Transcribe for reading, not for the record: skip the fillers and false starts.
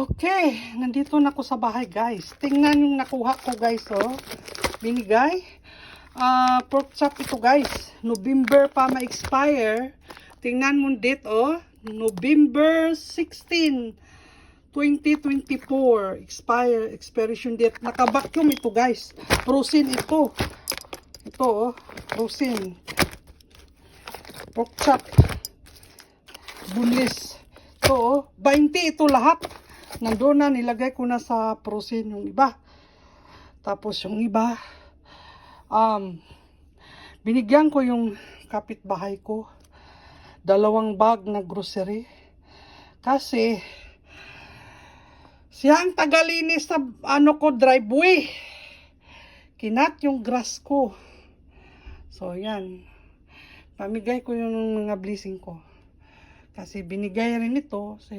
Okay, nandito na ako sa bahay guys. Tingnan yung nakuha ko guys, oh. Binigay. Pork chop ito guys. November pa ma-expire. Tingnan mo date, oh. November 16, 2024. Expiration date. Naka-vacuum ito guys. Frozen ito. Ito, oh. Frozen. Pork chop. Bunlis. Ito, oh. 20 ito lahat. Nandoon na, nilagay ko na sa frozen yung iba. Tapos yung iba, binigyan ko yung kapitbahay ko 2 bag na grocery. Kasi, siya ang tagalinis sa driveway. Kinat yung grass ko. So, yan. Pamigay ko yung mga blessing ko. Kasi binigay rin ito sa